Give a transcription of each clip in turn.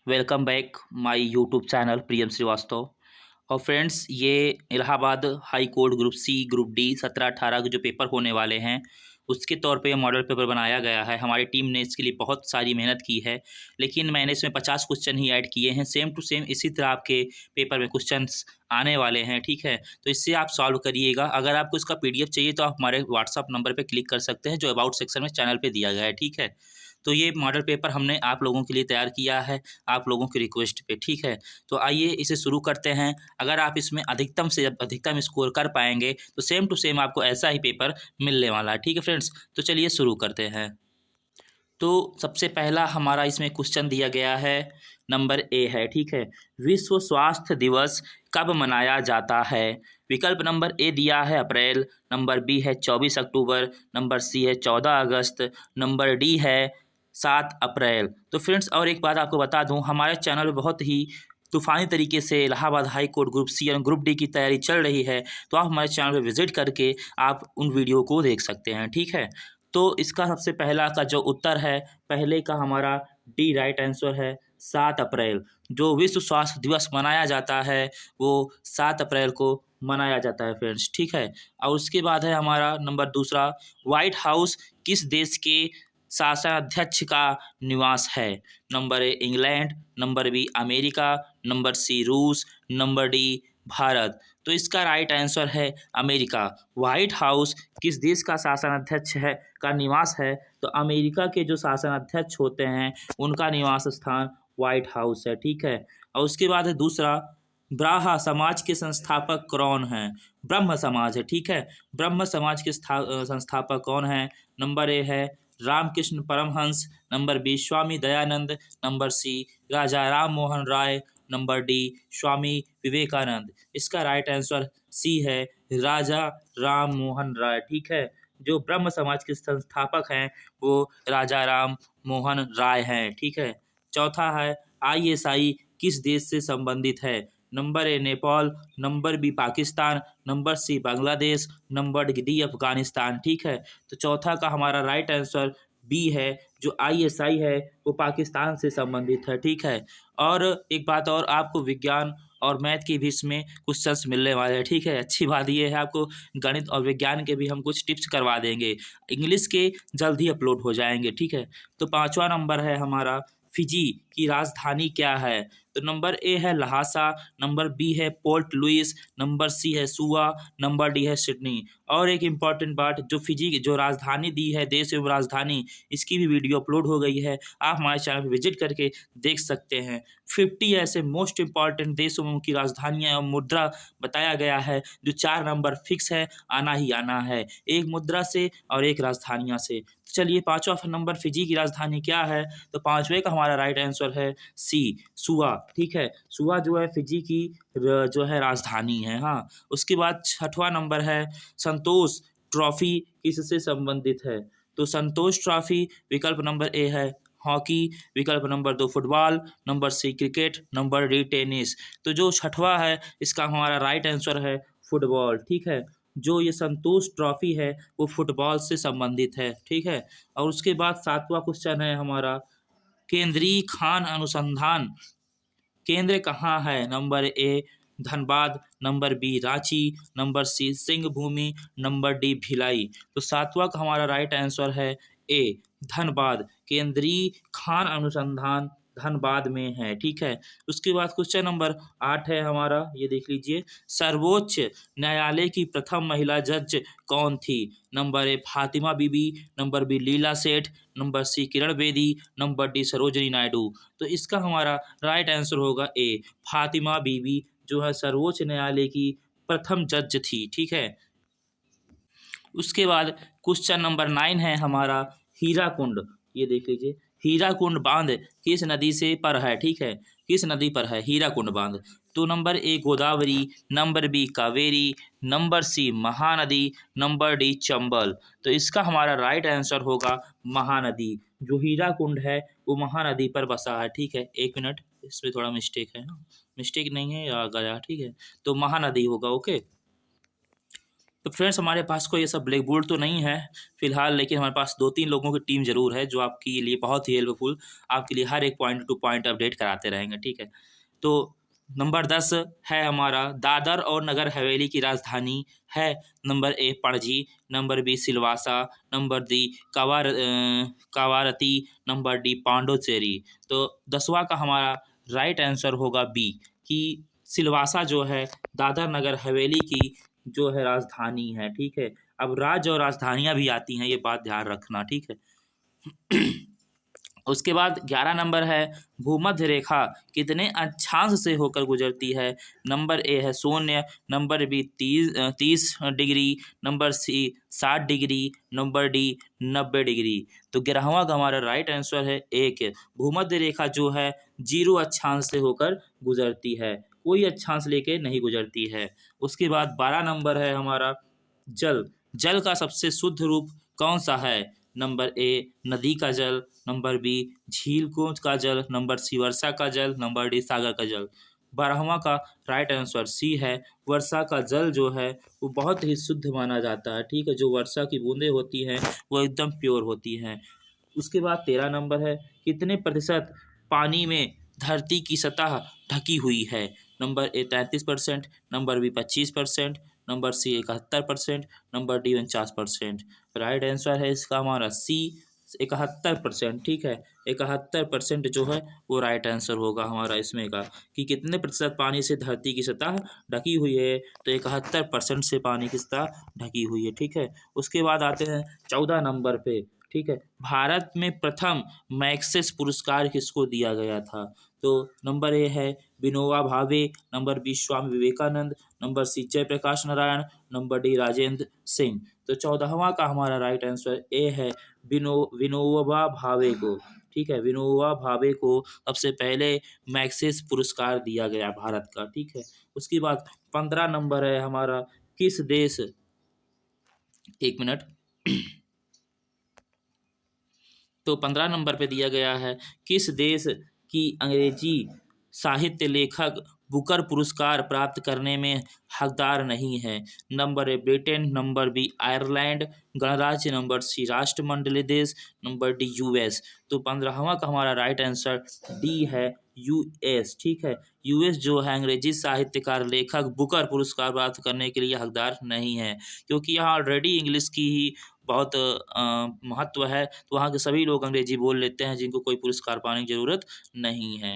Welcome back my YouTube channel Priyam Shrivastava. और friends, ये Allahabad high court group C group D 17-18 के जो पेपर होने वाले हैं उसके तौर पे मॉडल पेपर बनाया गया है। हमारी टीम ने इसके लिए बहुत सारी मेहनत की है, लेकिन मैंने इसमें 50 क्वेश्चन ही ऐड किए हैं। सेम टू सेम इसी तरह आपके पेपर में क्वेश्चंस आने वाले हैं, ठीक है। तो इससे आप सॉल्व करिएगा। अगर आपको इसका पीडीएफ चाहिए तो आप हमारे व्हाट्सअप नंबर पर क्लिक कर सकते हैं, जो अबाउट सेक्शन में चैनल पर दिया गया है, ठीक है। तो ये मॉडल पेपर हमने आप लोगों के लिए तैयार किया है, आप लोगों की रिक्वेस्ट पे, ठीक है। तो आइए इसे शुरू करते हैं। अगर आप इसमें अधिकतम से अधिकतम स्कोर कर पाएंगे तो सेम टू सेम आपको ऐसा ही पेपर मिलने वाला है, ठीक है फ्रेंड्स। तो चलिए शुरू करते हैं। तो सबसे पहला हमारा इसमें क्वेश्चन दिया गया है, नंबर ए है, ठीक है। विश्व स्वास्थ्य दिवस कब मनाया जाता है? विकल्प नंबर ए दिया है अप्रैल, नंबर बी है 24 अक्टूबर, नंबर सी है 14 अगस्त, नंबर डी है 7 अप्रैल। तो फ्रेंड्स, और एक बात आपको बता दूं, हमारे चैनल में बहुत ही तूफ़ानी तरीके से Allahabad high court group C और ग्रुप डी की तैयारी चल रही है। तो आप हमारे चैनल पर विजिट करके आप उन वीडियो को देख सकते हैं, ठीक है। तो इसका सबसे पहला का जो उत्तर है, पहले का हमारा डी राइट आंसर है 7 अप्रैल। जो विश्व स्वास्थ्य दिवस मनाया जाता है वो 7 अप्रैल को मनाया जाता है फ्रेंड्स, ठीक है। और उसके बाद है हमारा नंबर दूसरा, व्हाइट हाउस किस देश के शासन अध्यक्ष का निवास है? Number A England, number B America, number C रूस, नंबर डी भारत। तो इसका राइट आंसर है अमेरिका। व्हाइट हाउस किस देश का शासन अध्यक्ष है का निवास है? तो अमेरिका के जो शासन अध्यक्ष होते हैं उनका निवास स्थान व्हाइट हाउस है, ठीक है। और उसके बाद है दूसरा, ब्राह्म समाज के संस्थापक कौन हैं? ब्रह्म समाज है, ठीक है। ब्रह्म समाज के संस्थापक कौन हैं? नंबर ए है Ramakrishna Paramhans, number B Swami Dayanand, number C राजा राम मोहन राय, नंबर डी स्वामी विवेकानंद। इसका राइट आंसर सी है राजा राम मोहन राय, ठीक है। जो ब्रह्म समाज के संस्थापक हैं वो राजा राम मोहन राय हैं, ठीक है। चौथा है, आईएसआई किस देश से संबंधित है? Number A Nepal, number B Pakistan, number C Bangladesh, number D Afghanistan, ठीक है। तो चौथा का हमारा राइट आंसर बी है, जो आईएसआई है वो पाकिस्तान से संबंधित है, ठीक है। और एक बात और, आपको विज्ञान और मैथ की भी इसमें क्वेश्चंस मिलने वाले हैं, ठीक है। अच्छी बात ये है, आपको गणित और विज्ञान के भी हम कुछ टिप्स करवा देंगे। इंग्लिश के जल्द ही अपलोड हो जाएंगे, ठीक है। तो पांचवा नंबर है हमारा, फिजी की राजधानी क्या है? तो नंबर ए है लहासा, नंबर बी है पोर्ट लुइस, नंबर सी है सुआ, नंबर डी है सिडनी। और एक इम्पॉर्टेंट बात, जो फिजी की जो राजधानी दी है, देश एवं राजधानी, इसकी भी वीडियो अपलोड हो गई है, आप हमारे चैनल पर विजिट करके देख सकते हैं। 50 ऐसे मोस्ट इम्पॉर्टेंट देशों की राजधानियाँ एवं मुद्रा बताया गया है, जो 4 नंबर फिक्स है, आना ही आना है, एक मुद्रा से और एक राजधानियाँ से। तो चलिए, पाँचवा नंबर फिजी की राजधानी क्या है? तो पाँचवें का हमारा राइट आंसर है सी सुआ, ठीक है। सुआ जो है फिजी की जो है राजधानी है, हाँ। उसके बाद छठवां नंबर है, संतोष ट्रॉफी किससे संबंधित है? तो संतोष ट्रॉफी, विकल्प नंबर ए है हॉकी, विकल्प number 2 football, number C cricket, number D tennis. तो जो छठवां है इसका हमारा राइट आंसर है फुटबॉल, ठीक है। जो ये संतोष ट्रॉफी है वो फुटबॉल से संबंधित है, ठीक है। और उसके बाद सातवां क्वेश्चन है हमारा, केंद्रीय खान अनुसंधान केंद्र कहाँ है? Number A Dhanbad, number B Ranchi, number C Singhbhum, number D Bhilai. तो सातवां का हमारा राइट आंसर है ए धनबाद। केंद्रीय खान अनुसंधान धनबाद में है, ठीक है। उसके बाद क्वेश्चन नंबर 8 है हमारा, ये देख लीजिए, सर्वोच्च न्यायालय की प्रथम महिला जज कौन थी? Number A Fatima Bibi, number B Leela Seth, number C Kiran Bedi, number D Sarojini Naidu. तो इसका हमारा राइट आंसर होगा ए फातिमा बीबी, जो है सर्वोच्च न्यायालय की प्रथम जज थी, ठीक है। उसके बाद क्वेश्चन नंबर 9 है हमारा, हीराकुंड, ये देख लीजिए, हीराकुंड बांध किस नदी से पर है, ठीक है। किस नदी पर है हीराकुंड बांध? तो number A Godavari, number B Kaveri, number C Mahanadi, number D Chambal. तो इसका हमारा राइट आंसर होगा महानदी। जो हीराकुंड है वो महानदी पर बसा है, ठीक है। एक मिनट, इसमें थोड़ा मिस्टेक है, मिस्टेक नहीं है, आ गया, ठीक है। तो महानदी होगा, ओके। तो फ्रेंड्स हमारे पास कोई ऐसा ब्लैक बोर्ड तो नहीं है फिलहाल, लेकिन हमारे पास 2-3 लोगों की टीम ज़रूर है जो आपके लिए बहुत ही हेल्पफुल, आपके लिए हर एक पॉइंट टू पॉइंट अपडेट कराते रहेंगे, ठीक है। तो नंबर 10 है हमारा दादर और नगर हवेली की राजधानी है। Number A Panaji, number B Silvassa, number D Kavaratti, number D Pondicherry. तो 10वां का हमारा राइट आंसर होगा बी कि सिलवासा जो है दादर नगर हवेली की जो है राजधानी है, ठीक है। अब राज्य और राजधानियां भी आती हैं, ये बात ध्यान रखना, ठीक है। उसके बाद 11 नंबर है भूमध्य रेखा कितने अक्षांश से होकर गुजरती है। नंबर ए है 0, number B 30 degree, number C 60 degree, number D 90 degree. तो 11वां का हमारा राइट आंसर है 1। भूमध्य रेखा जो है 0 अक्षांश से होकर गुजरती है, कोई अक्षांश लेके नहीं गुजरती है। उसके बाद 12 नंबर है हमारा जल। जल का सबसे शुद्ध रूप कौन सा है। नंबर ए नदी का जल, नंबर बी झील का जल, नंबर सी वर्षा का जल, नंबर डी सागर का जल। 12वां का राइट आंसर सी है। वर्षा का जल जो है वो बहुत ही शुद्ध माना जाता है, ठीक है। जो वर्षा की बूंदें होती हैं वो एकदम प्योर होती हैं। उसके बाद 13 नंबर है कितने प्रतिशत पानी में धरती की सतह ढकी हुई है। Number A 33%, number B 25%, number C 71%, number D 49%। Right answer है इसका हमारा सी 71%, ठीक है। 71% जो है वो राइट आंसर होगा हमारा इसमें का कि कितने प्रतिशत पानी से धरती की सतह ढकी हुई है। तो 71% से पानी की सतह ढकी हुई है, ठीक है। उसके बाद आते हैं 14 नंबर पे, ठीक है। भारत में प्रथम मैग्सेस पुरस्कार किसको दिया गया था। तो नंबर ए है Vinoba Bhave, number B Swami Vivekananda, number C Jayaprakash Narayan, number D Rajendra Singh. तो 14वां का हमारा राइट आंसर ए है विनोबा भावे को, ठीक है। विनोबा भावे को सबसे पहले मैग्सेस पुरस्कार दिया गया भारत का, ठीक है। उसके बाद 15 नंबर है हमारा किस देश, एक मिनट। तो 15 नंबर पे दिया गया है किस देश की अंग्रेजी साहित्य लेखक बुकर पुरस्कार प्राप्त करने में हकदार नहीं है। Number A Britain, number B Ireland गणराज्य, नंबर सी राष्ट्रमंडलीय देश, नंबर डी यूएस। तो 15वां का हमारा राइट आंसर डी है यूएस, ठीक है। यूएस जो है अंग्रेजी साहित्यकार लेखक बुकर पुरस्कार प्राप्त करने के लिए हकदार नहीं है, क्योंकि यहाँ ऑलरेडी इंग्लिश की ही बहुत महत्व है। तो वहाँ के सभी लोग अंग्रेजी बोल लेते हैं जिनको कोई पुरस्कार पाने की ज़रूरत नहीं है।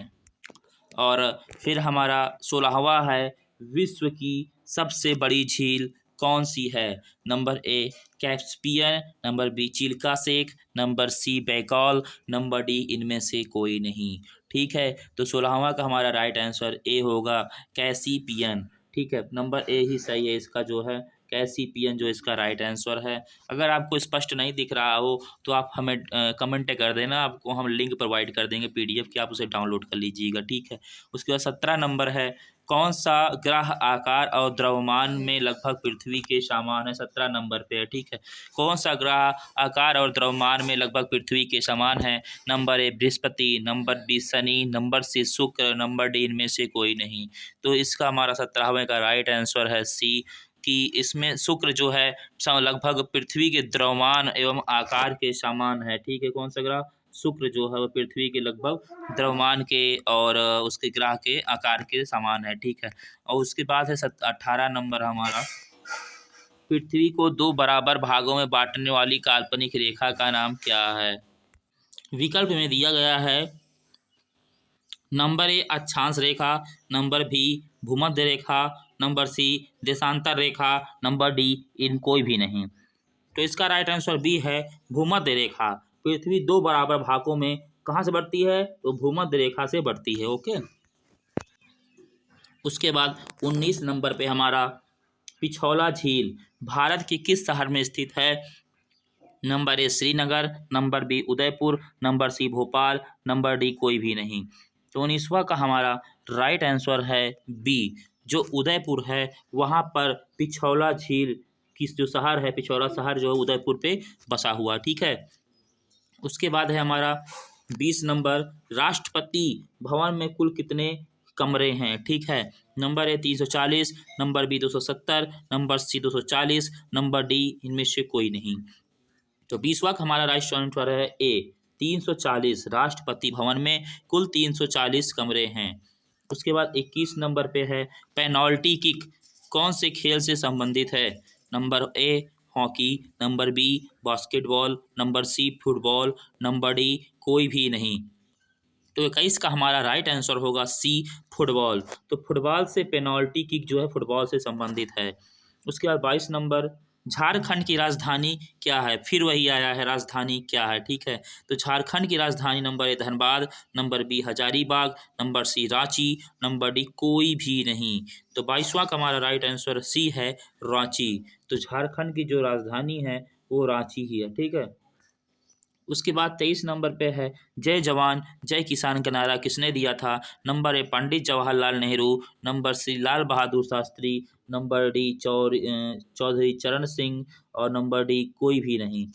और फिर हमारा 16वां है विश्व की सबसे बड़ी झील कौन सी है। Number A Caspian, number B Chilka शेख, number C Bengal, number D इनमें से कोई नहीं, ठीक है। तो 16वां का हमारा राइट आंसर ए होगा कैसिपियन, ठीक है। नंबर ए ही सही है इसका जो है कैसिपियन जो इसका राइट आंसर है। अगर आपको स्पष्ट नहीं दिख रहा हो तो आप हमें कमेंट कर देना, आपको हम लिंक प्रोवाइड कर देंगे पीडीएफ की, आप उसे डाउनलोड कर लीजिएगा, ठीक है। उसके बाद 17 नंबर है कौन सा ग्रह आकार और द्रव्यमान में लगभग पृथ्वी के समान है। 17 नंबर पे है, ठीक है। कौन सा ग्रह आकार और द्रव्यमान में लगभग पृथ्वी के समान है। नंबर ए बृहस्पति, नंबर बी शनि, नंबर सी शुक्र, नंबर डी इनमें से कोई नहीं। तो इसका हमारा 17वें का राइट आंसर है सी कि इसमें शुक्र जो है लगभग पृथ्वी के द्रव्यमान एवं आकार के समान है, ठीक है। कौन सा ग्रह शुक्र जो है वह पृथ्वी के लगभग द्रव्यमान के और उसके ग्रह के आकार के समान है, ठीक है। और उसके बाद है 18 नंबर हमारा पृथ्वी को 2 बराबर भागों में बांटने वाली काल्पनिक रेखा का नाम क्या है। विकल्प में दिया गया है नंबर ए अक्षांश रेखा, नंबर बी भूमध्य रेखा, नंबर सी देशांतर रेखा, नंबर डी इन कोई भी नहीं। तो इसका राइट आंसर बी है भूमध्य रेखा। पृथ्वी 2 बराबर भागों में कहाँ से बढ़ती है, तो भूमध्य रेखा से बढ़ती है, ओके। उसके बाद 19 नंबर पे हमारा पिछौला झील भारत के किस शहर में स्थित है। Number A Srinagar, number B Udaipur, number C Bhopal, number D कोई भी नहीं। तो 19वां का हमारा राइट आंसर है बी जो उदयपुर है, वहाँ पर पिछौला झील की जो शहर है, पिछौला शहर जो है उदयपुर पे बसा हुआ, ठीक है। उसके बाद है हमारा 20 नंबर राष्ट्रपति भवन में कुल कितने कमरे हैं, ठीक है। Number A 340, number B 270, number C 240, number D इनमें से कोई नहीं। तो 20वां हमारा राइट आंसर है ए 340। राष्ट्रपति भवन में कुल 340 कमरे हैं। उसके बाद 21 नंबर पे है पेनल्टी किक कौन से खेल से संबंधित है। Number A hockey, number B basketball, number C football, number D कोई भी नहीं। तो 21 का हमारा राइट आंसर होगा सी फुटबॉल। तो फुटबॉल से पेनल्टी किक जो है फुटबॉल से संबंधित है। उसके बाद 22 नंबर झारखंड की राजधानी क्या है। फिर वही आया है राजधानी क्या है, ठीक है। तो झारखंड की राजधानी number A Dhanbad, number B Hazaribagh, number C Ranchi, number D कोई भी नहीं। तो 22वां का हमारा राइट आंसर सी है रांची। तो झारखंड की जो राजधानी है वो रांची ही है, ठीक है। उसके बाद 23 नंबर पे है जय जवान जय किसान का नारा किसने दिया था। Number A Pandit Jawaharlal Nehru, number C Lal Bahadur Shastri, number D Chaudhary Charan Singh और नंबर डी कोई भी नहीं।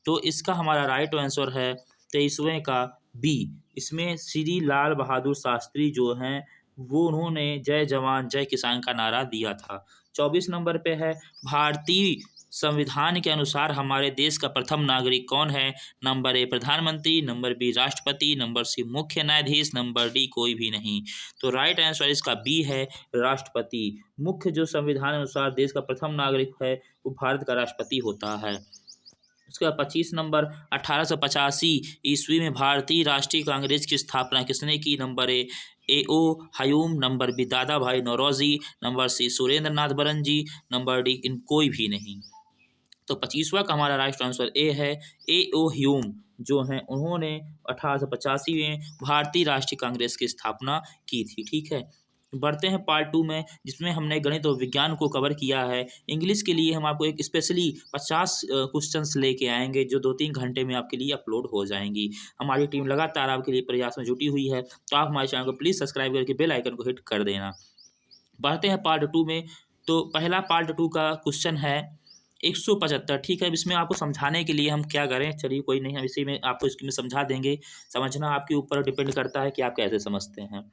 तो इसका हमारा राइट आंसर है 23वें का बी। इसमें श्री लाल बहादुर शास्त्री जो हैं वो उन्होंने जय जवान जय किसान का नारा दिया था। 24 नंबर पे है भारतीय संविधान के अनुसार हमारे देश का प्रथम नागरिक कौन है। नंबर ए प्रधानमंत्री, नंबर बी राष्ट्रपति, नंबर सी मुख्य न्यायाधीश, नंबर डी कोई भी नहीं। तो राइट आंसर इसका बी है राष्ट्रपति। मुख्य जो संविधान अनुसार देश का प्रथम नागरिक है वो भारत का राष्ट्रपति होता है। उसके बाद 25 नंबर 1885 ईस्वी में भारतीय राष्ट्रीय कांग्रेस की स्थापना किसने की। Number A O Hume, number B Dadabhai Naoroji, number C Surendranath Banerjee, number D इन कोई भी नहीं। तो 25वां का हमारा राइट आंसर ए है ए ओ ह्यूम जो हैं उन्होंने 1885 में भारतीय राष्ट्रीय कांग्रेस की स्थापना की थी, ठीक है। बढ़ते हैं पार्ट 2 में जिसमें हमने गणित और विज्ञान को कवर किया है। इंग्लिश के लिए हम आपको एक स्पेशली 50 क्वेश्चंस लेके आएंगे जो 2-3 घंटे में आपके लिए अपलोड हो जाएंगी। हमारी टीम लगातार आपके लिए प्रयास में जुटी हुई है, तो आप हमारे चैनल को प्लीज़ सब्सक्राइब करके बेल आइकन को हिट कर देना। बढ़ते हैं पार्ट 2 में। तो पहला पार्ट 2 का क्वेश्चन है 175, ठीक है। अब इसमें आपको समझाने के लिए हम क्या करें, चलिए कोई नहीं, हम इसी में आपको इसमें समझा देंगे। समझना आपके ऊपर डिपेंड करता है कि आप कैसे समझते हैं।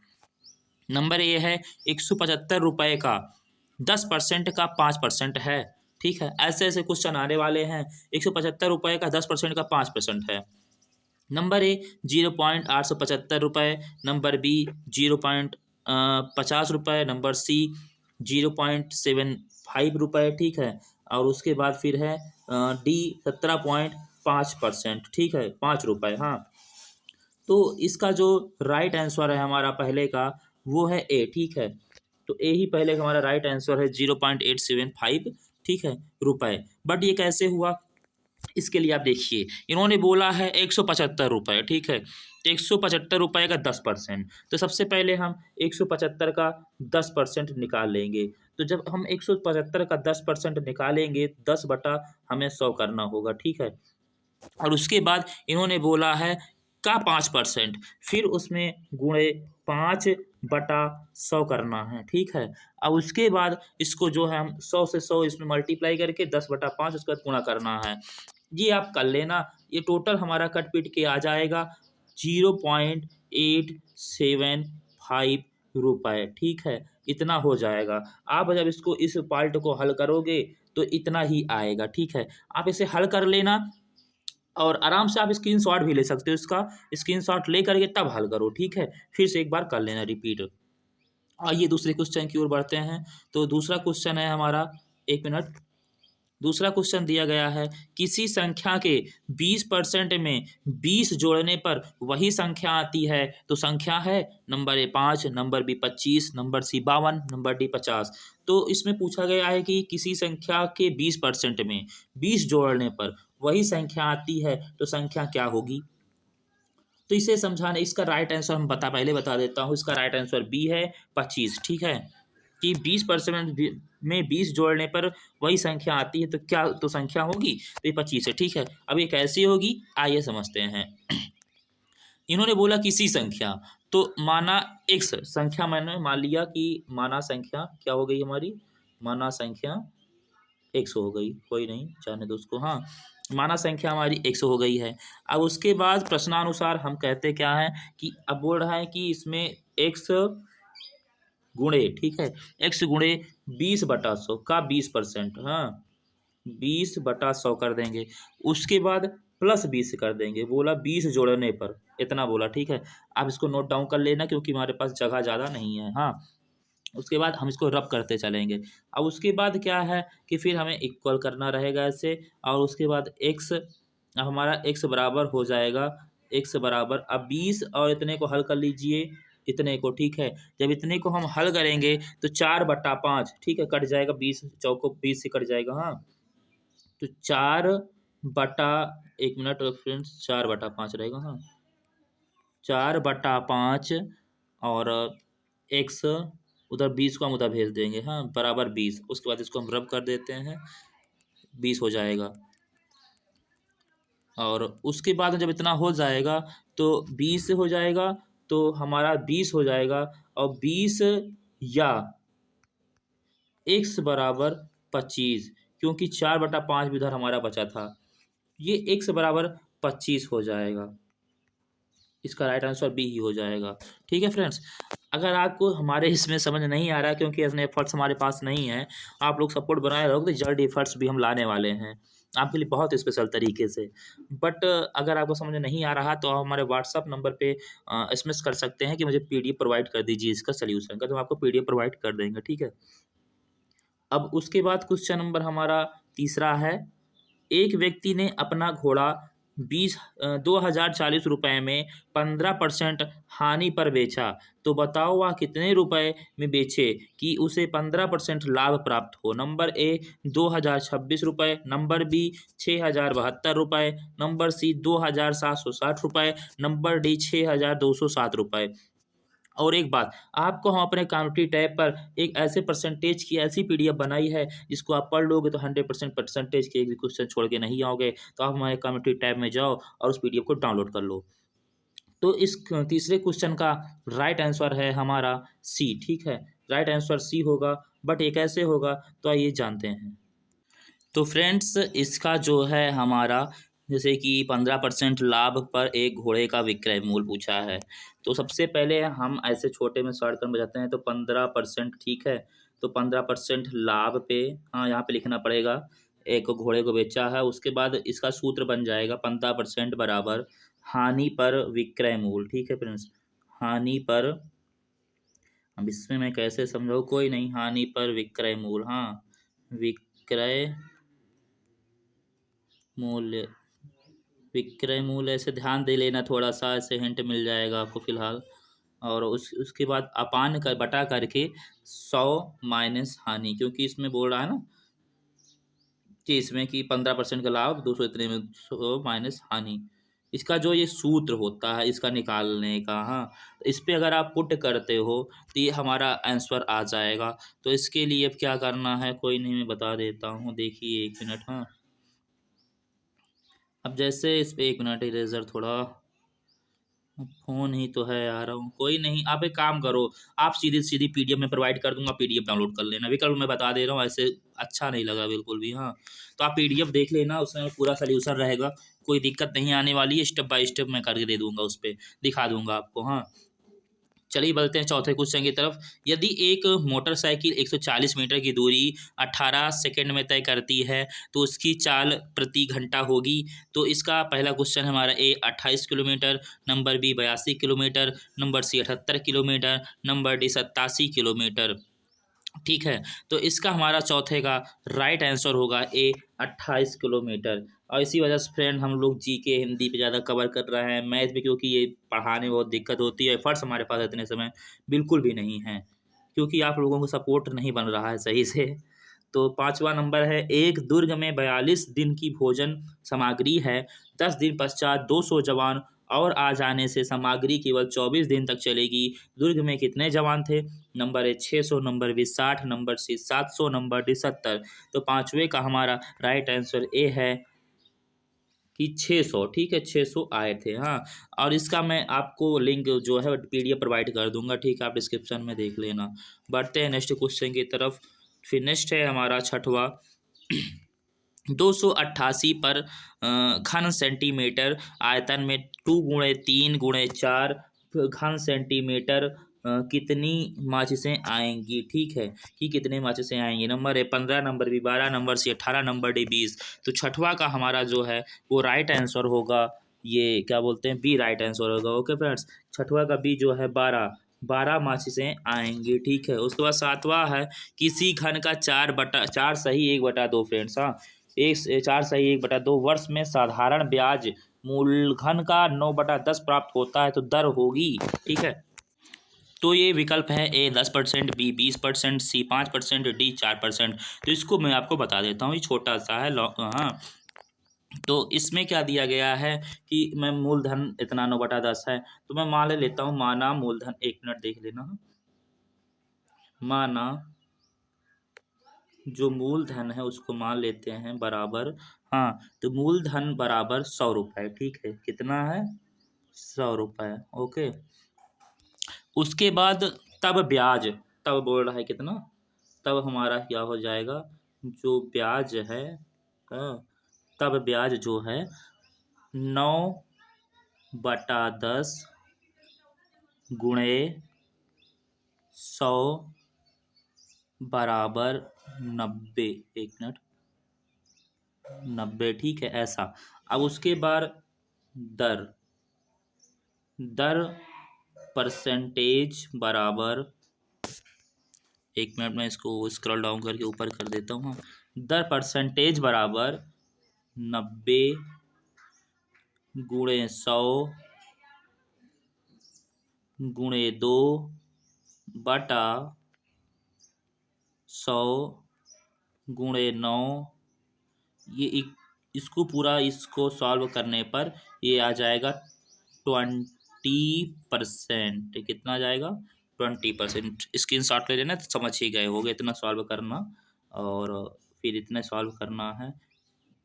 नंबर ये है 175 रुपये का 10% का 5% है, ठीक है। ऐसे ऐसे क्वेश्चन आने वाले हैं। 175 रुपये का 10% का 5% है। नंबर ए 0.875 रुपये, नंबर बी 0.50 रुपये, नंबर सी 0.75 रुपये, ठीक है। और उसके बाद फिर है डी 17.5%, ठीक है, 5 रुपये, हाँ। तो इसका जो राइट आंसर है हमारा पहले का वो है ए, ठीक है। तो ए ही पहले का हमारा राइट आंसर है 0.875, ठीक है, रुपये। बट ये कैसे हुआ इसके लिए आप देखिए, इन्होंने बोला है 175 रुपये, ठीक है। तो 175 रुपये का 10%, तो सबसे पहले हम 175 का 10% निकाल लेंगे। तो जब हम 175 का 10% निकालेंगे 10 बटा हमें 100 करना होगा, ठीक है। और उसके बाद इन्होंने बोला है का 5%, फिर उसमें गुणे 5/100 करना है, ठीक है। अब उसके बाद इसको जो है हम 100 से 100 इसमें मल्टीप्लाई करके 10/5 उसके बाद गुणा करना है। ये आप कर लेना, ये टोटल हमारा कट पीट के आ जाएगा 0.875 रुपये, ठीक है। इतना हो जाएगा। आप जब इसको इस पार्ट को हल करोगे तो इतना ही आएगा, ठीक है। आप इसे हल कर लेना और आराम से आप स्क्रीनशॉट भी ले सकते हो। इसका स्क्रीनशॉट ले करके तब हल करो, ठीक है। फिर से एक बार कर लेना रिपीट। आइए दूसरे क्वेश्चन की ओर बढ़ते हैं। तो दूसरा क्वेश्चन है हमारा, एक मिनट। दूसरा क्वेश्चन दिया गया है किसी संख्या के 20% में 20 जोड़ने पर वही संख्या आती है तो संख्या है। Number A 5, number B 25, number C 52, number D 50। तो इसमें पूछा गया है कि किसी संख्या के 20% में 20 जोड़ने पर वही संख्या आती है तो संख्या क्या होगी। तो इसे समझाने इसका राइट आंसर हम पहले बता देता हूँ। इसका राइट आंसर बी है 25, ठीक है। कि 20% में 20 जोड़ने पर वही संख्या आती है तो क्या तो संख्या होगी, तो ये 25 है, ठीक है। अब ये कैसी होगी आइए समझते हैं। इन्होंने बोला किसी संख्या, तो माना x संख्या, मैंने मान लिया कि माना संख्या क्या हो गई हमारी, माना संख्या x हो गई, कोई नहीं जाने दो उसको, हाँ। माना संख्या हमारी 100 हो गई है। अब उसके बाद प्रश्नानुसार हम कहते क्या हैं कि अब बोल रहा है कि इसमें x गुणे, ठीक है, x गुणे 20/100 का 20%, हाँ 20/100 कर देंगे। उसके बाद प्लस 20 कर देंगे, बोला 20 जोड़ने पर इतना बोला, ठीक है। आप इसको नोट डाउन कर लेना क्योंकि हमारे पास जगह ज़्यादा नहीं है, हाँ। उसके बाद हम इसको रब करते चलेंगे। अब उसके बाद क्या है कि फिर हमें इक्वल करना रहेगा ऐसे, और उसके बाद x, हमारा x बराबर हो जाएगा, x बराबर अब 20 और इतने को हल कर लीजिए, इतने को, ठीक है। जब इतने को हम हल करेंगे तो 4/5, ठीक है, कट जाएगा, 20 चौको 20 से कट जाएगा, हाँ। तो 4 एक मिनट फ्रेंड्स, 4/5 रहेगा, हाँ 4/5, और x उधर 20 को हम उधर भेज देंगे, हाँ बराबर 20। उसके बाद इसको हम रब कर देते हैं, 20 हो जाएगा। और उसके बाद जब इतना हो जाएगा तो 20 हो जाएगा, तो हमारा 20 हो जाएगा, और 20 या x बराबर 25, क्योंकि 4/5 भी इधर हमारा बचा था, ये x बराबर 25 हो जाएगा। इसका राइट आंसर बी ही हो जाएगा, ठीक है फ्रेंड्स। अगर आपको हमारे इसमें समझ नहीं आ रहा क्योंकि इतने एफर्ट्स हमारे पास नहीं है, आप लोग सपोर्ट बनाए रहोगे तो जल्द एफर्ट्स भी हम लाने वाले हैं आपके लिए बहुत स्पेशल तरीके से। बट अगर आपको समझ नहीं आ रहा तो आप हमारे व्हाट्सअप नंबर पे एसएमएस कर सकते हैं कि मुझे पीडीएफ प्रोवाइड कर दीजिए इसका सोल्यूशन का, तो हम आपको पीडीएफ प्रोवाइड कर देंगे, ठीक है। अब उसके बाद क्वेश्चन नंबर हमारा तीसरा है, एक व्यक्ति ने अपना घोड़ा 2040 में 15% हानि पर बेचा, तो बताओ वह कितने रुपए में बेचे कि उसे 15% लाभ प्राप्त हो। नंबर ए 2026 रुपये, नंबर बी 6072 रुपये, नंबर सी 2760 रुपये, नंबर डी 6207 रुपये। और एक बात, आपको हम अपने कम्युनिटी टैब पर एक ऐसे परसेंटेज की ऐसी पीडीएफ बनाई है जिसको आप पढ़ लोगे तो 100% परसेंटेज के एक भी क्वेश्चन छोड़ के नहीं आओगे। तो आप हमारे कम्युनिटी टैब में जाओ और उस पीडीएफ को डाउनलोड कर लो। तो इस तीसरे क्वेश्चन का राइट आंसर है हमारा सी, ठीक है, राइट आंसर सी होगा। बट ये कैसे होगा तो आइए जानते हैं। तो फ्रेंड्स इसका जो है हमारा, जैसे कि 15% लाभ पर एक घोड़े का विक्रय मूल्य पूछा है, तो सबसे पहले हम ऐसे छोटे में शॉर्ट में जाते हैं, तो 15%, ठीक है। तो 15% लाभ पे, हाँ यहाँ पे लिखना पड़ेगा, एक घोड़े को बेचा है। उसके बाद इसका सूत्र बन जाएगा 15% बराबर हानि पर विक्रय मूल्य, ठीक है फ्रेंड्स। हानि पर, अब इसमें मैं कैसे समझाऊँ, कोई नहीं, हानि पर विक्रय मूल्य, हाँ विक्रय मूल्य, विक्रय मूल्य ऐसे ध्यान दे लेना, थोड़ा सा ऐसे हिंट मिल जाएगा आपको फिलहाल। और उसके बाद अपान कर बटा करके 100 माइनस हानि, क्योंकि इसमें बोल रहा है ना कि इसमें कि 15% का लाभ 200 इतने में 100 माइनस हानि। इसका जो ये सूत्र होता है इसका निकालने का, हाँ तो इस पे अगर आप पुट करते हो तो ये हमारा आंसर आ जाएगा। तो इसके लिए अब क्या करना है, कोई नहीं मैं बता देता हूँ, देखिए 1 मिनट, हाँ। अब जैसे इस पे 1 मिनट, इरेजर थोड़ा, फ़ोन ही तो है यार, कोई नहीं, आप एक काम करो, आप सीधी सीधी पीडीएफ में प्रोवाइड कर दूंगा, पीडीएफ डाउनलोड कर लेना, विकल्प मैं बता दे रहा हूँ, ऐसे अच्छा नहीं लगा बिल्कुल भी, हाँ। तो आप पीडीएफ देख लेना, उसमें पूरा सोल्यूशन रहेगा, कोई दिक्कत नहीं आने वाली है, स्टेप बाय स्टेप मैं करके दे दूंगा, उस पर दिखा दूंगा आपको, हाँ। चलिए बढ़ते हैं चौथे क्वेश्चन की तरफ। यदि एक मोटरसाइकिल 140 मीटर की दूरी 18 सेकंड में तय करती है तो उसकी चाल प्रति घंटा होगी। तो इसका पहला क्वेश्चन हमारा A 28 kilometre, number B 82 kilometre, number C 78 kilometre, number D 87 kilometre, ठीक है। तो इसका हमारा चौथे का राइट आंसर होगा ए 28 किलोमीटर। और इसी वजह से फ्रेंड हम लोग जीके हिंदी पे ज़्यादा कवर कर रहे हैं, मैथ भी, क्योंकि ये पढ़ाने में बहुत दिक्कत होती है, एफर्ट्स हमारे पास इतने समय बिल्कुल भी नहीं है क्योंकि आप लोगों को सपोर्ट नहीं बन रहा है सही से। तो पांचवा नंबर है, एक दुर्ग में 42 दिन की भोजन सामग्री है, 10 दिन पश्चात 200 जवान और आ जाने से सामग्री केवल 24 दिन तक चलेगी। दुर्ग में कितने जवान थे? Number A 600, number B 60, number C 700, number D 70। तो पांचवे का हमारा राइट आंसर ए है कि 600, ठीक है, 600 आए थे, हाँ। और इसका मैं आपको लिंक जो है पीडीएफ प्रोवाइड कर दूंगा, ठीक है, आप डिस्क्रिप्शन में देख लेना। बढ़ते हैं नेक्स्ट क्वेश्चन की तरफ। फिर नेक्स्ट है हमारा छठवा, 288 पर घन सेंटीमीटर आयतन में 2 × 3 × 4 घन सेंटीमीटर कितनी माचिसें आएंगी, ठीक है, कि कितने माचिसें आएंगी। Number A 15, number B 12, number C 18, number D 20। तो छठवा का हमारा जो है वो राइट आंसर होगा, ये क्या बोलते हैं, बी राइट आंसर होगा। ओके फ्रेंड्स, छठवा का बी जो है 12, 12 माचिसें आएंगी, ठीक है। उसके बाद सातवां है, किसी घन का 4 सही 1/2 फ्रेंड्स, हाँ, एक 4 सही 1/2 वर्ष में साधारण ब्याज मूलधन का 9/10 प्राप्त होता है तो दर होगी, ठीक है। तो ये विकल्प है, ए 10%, बी 20%, सी 5%, डी 4%। तो इसको मैं आपको बता देता हूँ, ये छोटा सा है हाँ। तो इसमें क्या दिया गया है कि मैं मूलधन इतना 9/10 है, तो मैं मान लेता हूँ, माना मूलधन, 1 मिनट देख लेना, माना जो मूलधन है उसको मान लेते हैं बराबर, हाँ, तो मूलधन बराबर 100 रुपये, ठीक है, कितना है, 100 रुपये। ओके, उसके बाद तब ब्याज, तब बोल रहा है कितना, तब हमारा क्या हो जाएगा, जो ब्याज है, हाँ, तब ब्याज जो है 9/10 गुणे 100 बराबर 90, 1 मिनट, 90, ठीक है, ऐसा। अब उसके बाद दर, दर परसेंटेज बराबर, 1 मिनट में इसको स्क्रॉल डाउन करके ऊपर कर देता हूँ, दर परसेंटेज बराबर 90 गुणे 100 गुणे 2 बटा 100 गुणे 9, ये इसको पूरा इसको सॉल्व करने पर ये आ जाएगा 20%। कितना आ जाएगा, 20%। स्क्रीन शॉट ले लेना तो समझ ही गए होगे, इतना सॉल्व करना और फिर इतना सॉल्व करना है,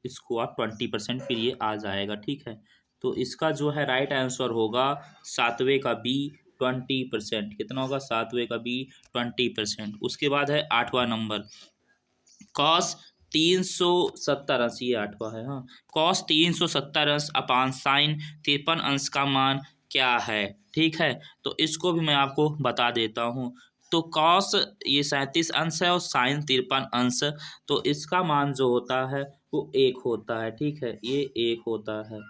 इसको आप 20%, फिर ये आ जाएगा, ठीक है। तो इसका जो है राइट आंसर होगा सातवें का बी, 20%। कितना होगा, सातवें का बी 20%। उसके बाद है आठवां नंबर, कॉस 370 अंश, ये आठवां है, हाँ, कॉस 370 अंश अपान साइन 53 अंश का मान क्या है, ठीक है। तो इसको भी मैं आपको बता देता हूँ। तो कॉस ये 37 अंश है और साइन 53 अंश, तो इसका मान जो होता है वो 1 होता है, ठीक है, ये 1 होता है।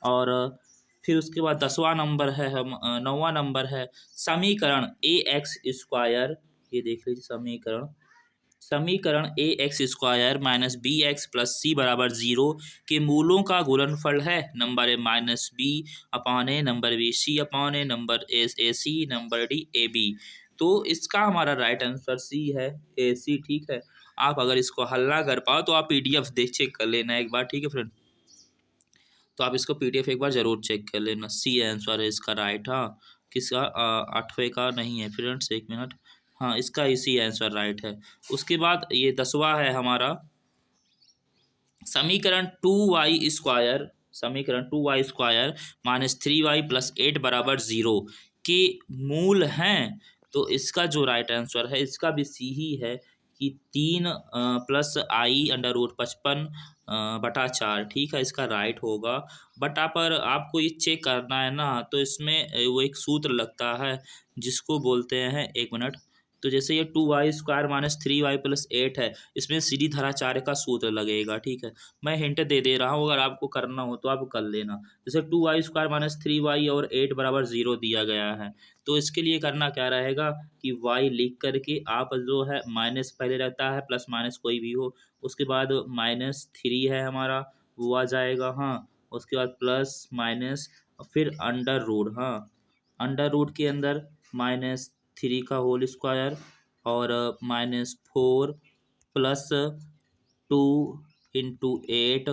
और फिर उसके बाद 10वां नंबर है, हम 9वां नंबर है, समीकरण ए एक्स स्क्वायर, ये देख लीजिए, समीकरण A x square minus B x plus C बराबर 0 के मूलों का गुणनफल है, number A minus B upon A, number B C upon A, number A C, number D A B. तो इसका हमारा राइट आंसर सी है, ए सी, ठीक है। आप अगर इसको हल ना कर पाओ तो आप पीडीएफ देख चेक कर लेना एक बार, ठीक है फ्रेंड। तो आप इसको पीडीएफ एक बार ज़रूर चेक कर लेना, सी आंसर है इसका राइट, हाँ, किसका, आठवें का नहीं है फ्रेंड्स, 1 मिनट, हाँ, इसका इसी आंसर राइट है। उसके बाद ये 10वां है हमारा, समीकरण 2y square minus 3y plus 8 बराबर 0 के मूल हैं। तो इसका जो राइट आंसर है, इसका भी सी ही है कि 3 प्लस आई अंडर रूट 55/4, ठीक है, इसका राइट होगा। बट आप पर आपको ये चेक करना है ना, तो इसमें वो एक सूत्र लगता है जिसको बोलते हैं, 1 मिनट, तो जैसे ये 2y square minus 3y plus 8 है, इसमें सीधी धाराचार्य का सूत्र लगेगा, ठीक है। मैं हिंट दे रहा हूँ, अगर आपको करना हो तो आप कर लेना। जैसे 2y स्क्वायर माइनस 3y और 8 बराबर 0 दिया गया है, तो इसके लिए करना क्या रहेगा कि y लिख करके आप जो है माइनस पहले रहता है, प्लस माइनस कोई भी हो, उसके बाद -3 है हमारा, वो आ जाएगा, हाँ, उसके बाद प्लस माइनस, फिर अंडर रूट, हाँ, अंडर रूट के अंदर -3 का होल स्क्वायर और -4 प्लस 2 × 8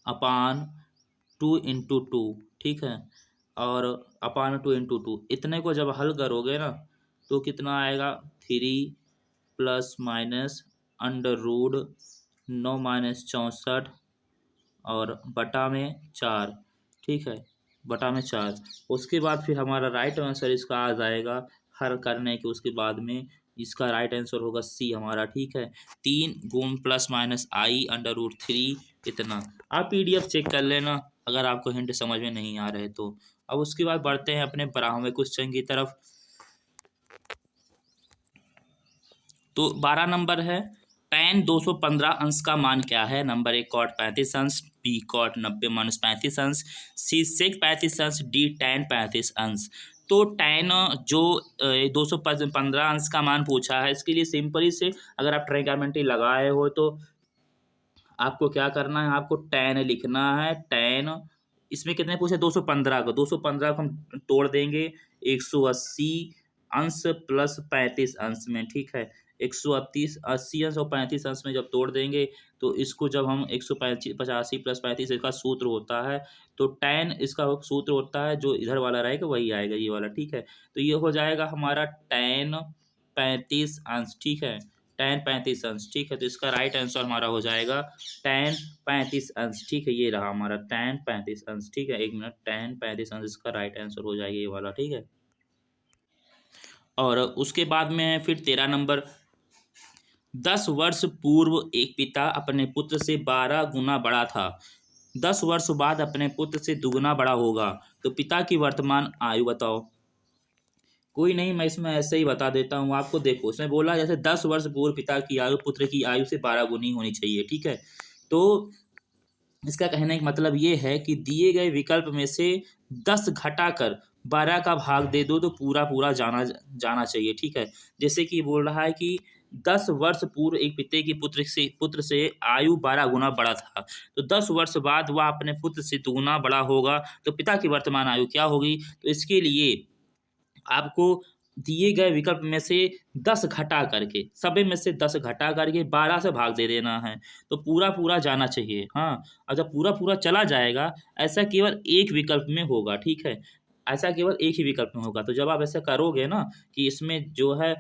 अपान 2 × 2, ठीक है, और अपान 2 × 2, इतने को जब हल करोगे ना तो कितना आएगा, 3 प्लस माइनस अंडर रूट 9 - 64 और बटा में 4, ठीक है, बटा में 4। उसके बाद फिर हमारा राइट आंसर इसका आ जाएगा, हल करने के उसके बाद में इसका राइट आंसर होगा सी हमारा, ठीक है, 3 गुण प्लस माइनस आई अंडर रूट 3, इतना। आप पीडीएफ चेक कर लेना अगर आपको हिंट समझ में नहीं आ रहे तो। अब उसके बाद बढ़ते हैं अपने 12वें क्वेश्चन की तरफ। तो 12 नंबर है tan 215 अंश का मान क्या है। नंबर ए cot 35 अंश, बी cot 90 माइनस 35 अंश, सी sec 35 अंश, डी tan 35 अंश। तो tan जो 215 अंश का मान पूछा है, इसके लिए सिंपली से अगर आप ट्राइगोनोमेट्री लगाए हो तो आपको क्या करना है, आपको tan लिखना है। tan इसमें कितने पूछे, 215 को, 215 को हम तोड़ देंगे 180 अंश प्लस 35 अंश में, ठीक है। 180 अंश और 35 अंश में जब तोड़ देंगे तो इसको जब हम 185 प्लस 35 इसका सूत्र होता है, तो tan इसका सूत्र होता है जो इधर वाला रहेगा वही आएगा, ये वाला, ठीक है। तो ये हो जाएगा हमारा tan 35 अंश, ठीक है। tan 35 अंश, ठीक है। तो इसका राइट आंसर हमारा हो जाएगा tan 35 अंश, ठीक है। ये रहा हमारा tan 35 अंश, ठीक है। एक मिनट, tan 35 अंश इसका राइट आंसर हो जाएगा ये वाला, ठीक है। और उसके बाद में फिर 13 नंबर, 10 वर्ष पूर्व एक पिता अपने पुत्र से 12 गुना बड़ा था, 10 वर्ष बाद अपने पुत्र से दुगुना बड़ा होगा, तो पिता की वर्तमान आयु बताओ। कोई नहीं, मैं इसमें ऐसे ही बता देता हूँ आपको। देखो इसमें बोला जैसे 10 वर्ष पूर्व पिता की आयु पुत्र की आयु से 12 गुनी होनी चाहिए, ठीक है। तो इसका कहने का मतलब ये है कि दिए गए विकल्प में से 10 घटाकर 12 का भाग दे दो तो पूरा पूरा जाना चाहिए, ठीक है। जैसे कि बोल रहा है कि 10 वर्ष पूर्व एक पिता की पुत्र से आयु 12 गुना बड़ा था, तो 10 वर्ष बाद वह अपने पुत्र से दुगुना बड़ा होगा, तो पिता की वर्तमान आयु क्या होगी। तो इसके लिए आपको दिए गए विकल्प में से 10 घटा करके, सभी में से 10 घटा करके 12 से भाग दे देना है, तो पूरा पूरा जाना चाहिए। हाँ, और जब पूरा पूरा चला जाएगा, ऐसा केवल एक विकल्प में होगा, ठीक है। ऐसा केवल एक ही विकल्प में होगा। तो जब आप ऐसा करोगे ना कि इसमें जो है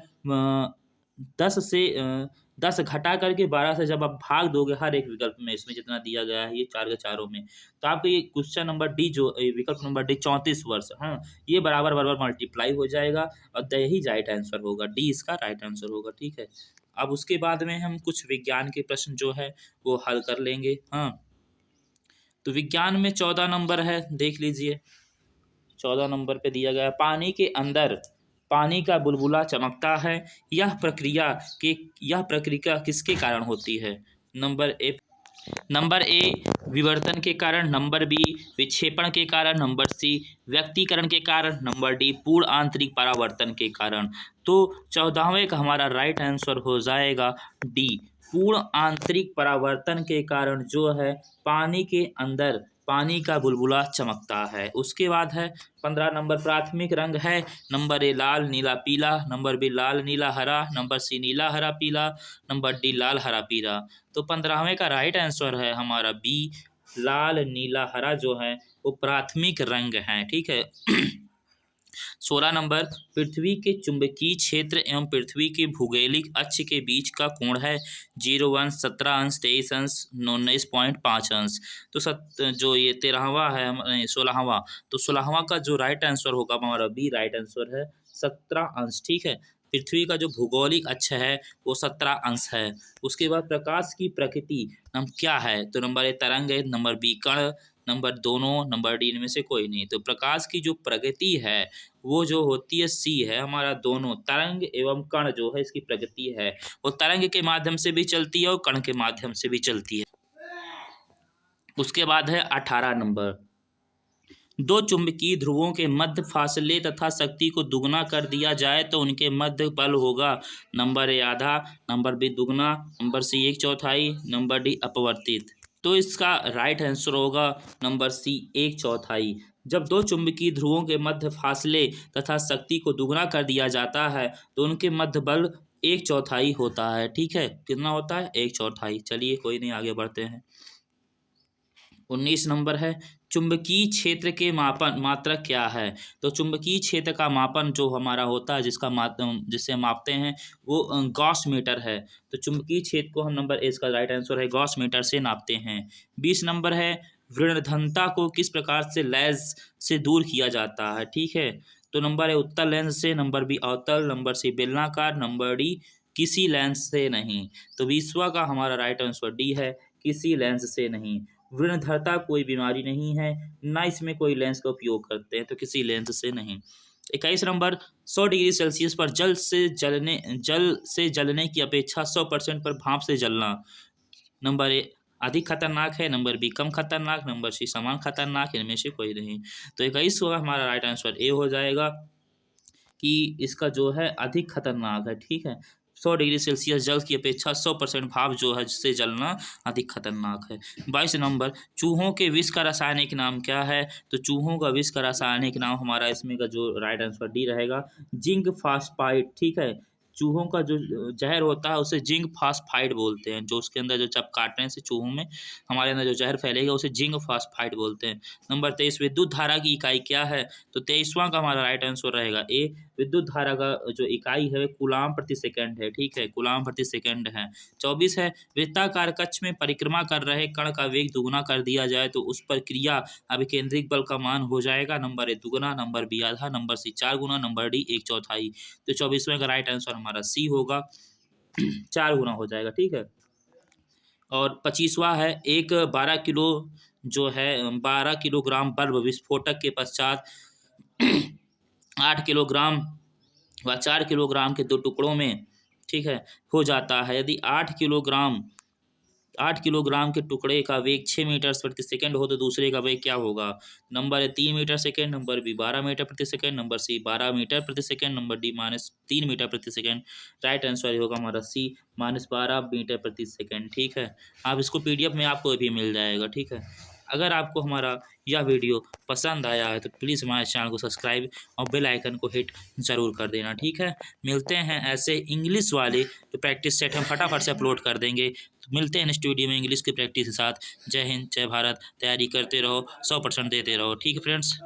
10 घटा करके 12 से जब आप भाग दोगे हर एक विकल्प में, इसमें जितना दिया गया है ये चार के चारों में, तो आपको ये क्वेश्चन नंबर डी जो विकल्प नंबर डी 34 वर्ष, हाँ, ये बराबर बराबर मल्टीप्लाई हो जाएगा और यही राइट आंसर होगा, डी इसका राइट आंसर होगा, ठीक है। अब उसके बाद में हम कुछ विज्ञान के प्रश्न जो है वो हल कर लेंगे। हाँ, तो विज्ञान में 14 नंबर है, देख लीजिए। 14 नंबर पे दिया गया है, पानी के अंदर पानी का बुलबुला चमकता है, यह प्रक्रिया किसके कारण होती है। नंबर ए विवर्तन के कारण, नंबर बी विक्षेपण के कारण, नंबर सी व्यक्तीकरण के कारण, नंबर डी पूर्ण आंतरिक परावर्तन के कारण। तो 14वें का हमारा राइट आंसर हो जाएगा डी, पूर्ण आंतरिक परावर्तन के कारण जो है पानी के अंदर पानी का बुलबुला चमकता है। उसके बाद है 15 नंबर, प्राथमिक रंग है, नंबर ए लाल नीला पीला, नंबर बी लाल नीला हरा, नंबर सी नीला हरा पीला, नंबर डी लाल हरा पीला। तो 15वें का राइट आंसर है हमारा बी, लाल नीला हरा जो है वो प्राथमिक रंग है, ठीक है। 16 नंबर, पृथ्वी के चुंबकीय क्षेत्र एवं पृथ्वी के भूगोलिक अक्ष के बीच का कोण है 0 अंश, 17 अंश, 23 अंश, 19.5 अंश। तो जो ये 13वां है, 16वां, तो 16वां का जो राइट आंसर होगा हमारा बी राइट आंसर है 17 अंश, ठीक है। पृथ्वी का जो भूगोलिक अक्ष है वो 17 अंश है। उसके बाद प्रकाश की प्रकृति क्या है, तो नंबर ए तरंग है, नंबर बी कण, नंबर दोनों, नंबर डी इनमें से कोई नहीं। तो प्रकाश की जो प्रगति है वो जो होती है सी है हमारा, दोनों तरंग एवं कण जो है इसकी प्रगति है वो तरंग के माध्यम से भी चलती है और कण के माध्यम से भी चलती है। उसके बाद है 18 नंबर, दो चुंबकीय ध्रुवों के मध्य फासले तथा शक्ति को दुगना कर दिया जाए तो उनके मध्य बल होगा, नंबर ए आधा, नंबर बी दुगना, नंबर सी 1/4, नंबर डी अपवर्तित। तो इसका राइट आंसर होगा नंबर सी 1/4। जब दो चुंबकीय ध्रुवों के मध्य फासले तथा शक्ति को दुगना कर दिया जाता है तो उनके मध्य बल 1/4 होता है, ठीक है। कितना होता है, 1/4। चलिए कोई नहीं, आगे बढ़ते हैं। 19 नंबर है, चुंबकीय क्षेत्र के मापन मात्रक क्या है। तो चुंबकीय क्षेत्र का मापन जो हमारा होता है जिससे मापते हैं वो गॉस मीटर है। तो चुंबकीय क्षेत्र को हम, नंबर ए इसका राइट आंसर है, गॉस मीटर से नापते हैं। 20 नंबर है, वृणधनता को किस प्रकार से लेंस से दूर किया जाता है, ठीक है। तो नंबर ए उत्तल लेंस से, नंबर बी अवतल, नंबर सी बेलनाकार, नंबर डी किसी लेंस से नहीं। तो 20वां का हमारा राइट आंसर डी है, किसी लेंस से नहीं। वृणधरता कोई बीमारी नहीं है, ना इसमें कोई लेंस का उपयोग करते हैं, तो किसी लेंस से नहीं। 21 नंबर, 100 डिग्री सेल्सियस पर जल से जलने की अपेक्षा 100% पर भाप से जलना। नंबर ए अधिक खतरनाक है, नंबर बी कम खतरनाक, नंबर सी समान खतरनाक, इनमें से कोई नहीं। तो 21 होगा हमारा राइट आंसर ए हो जाएगा कि इसका जो है अधिक खतरनाक है। ठीक है, 100 डिग्री सेल्सियस जल की अपेक्षा 100% भाप जो है जिससे जलना अधिक खतरनाक है। 22 नंबर, चूहों के विष का रासायनिक नाम क्या है? तो चूहों का विष का रासायनिक नाम हमारा इसमें का जो राइट आंसर डी रहेगा, जिंक फास्फाइड। ठीक है, चूहों का जो जहर होता है उसे जिंक फास्फाइड बोलते हैं। जो उसके अंदर जो जब काटने से चूहों में हमारे अंदर जो जहर फैलेगा उसे जिंक फास्फाइड बोलते हैं। नंबर 23, विद्युत धारा की इकाई क्या है? तो 23वां का हमारा राइट आंसर रहेगा ए, विद्युत धारा का जो इकाई है कूलाम प्रति सेकंड है। ठीक है, कूलाम प्रति सेकंड है। 24 है, वृत्ताकार कक्ष में परिक्रमा कर रहे कण का वेग दुगुना कर दिया जाए तो उस पर क्रिया अभिकेंद्रिक बल का मान हो जाएगा। नंबर ए दुगुना, नंबर बी आधा, नंबर सी 4 गुना, नंबर डी 1/4। तो 24वें का राइट आंसर हमारा सी होगा 4 गुना हो जाएगा। ठीक है, और 25वां है, एक 12 किलो जो है 12 किलोग्राम बल्ब विस्फोटक के पश्चात 8 किलोग्राम व 4 किलोग्राम के दो टुकड़ों में, ठीक है, हो जाता है। यदि 8 किलोग्राम के टुकड़े का वेग 6 मीटर प्रति सेकंड हो तो दूसरे का वेग क्या होगा? Number A 3 metre second, number B 12 metre प्रति सेकंड, नंबर सी 12 मीटर प्रति सेकंड, नंबर डी -3 मीटर प्रति सेकंड। राइट आंसर होगा हमारा सी -12 मीटर प्रति सेकंड। ठीक है, आप इसको PDF में आपको भी मिल जाएगा। ठीक है, अगर आपको हमारा यह वीडियो पसंद आया है तो प्लीज़ हमारे चैनल को सब्सक्राइब और बेल आइकन को हिट ज़रूर कर देना। ठीक है, मिलते हैं ऐसे इंग्लिश वाले जो प्रैक्टिस सेट हम फटाफट से अपलोड कर देंगे। तो मिलते हैं नेक्स्ट वीडियो में इंग्लिश की प्रैक्टिस के साथ। जय हिंद, जय भारत। तैयारी करते रहो, 100% देते रहो। ठीक है फ्रेंड्स।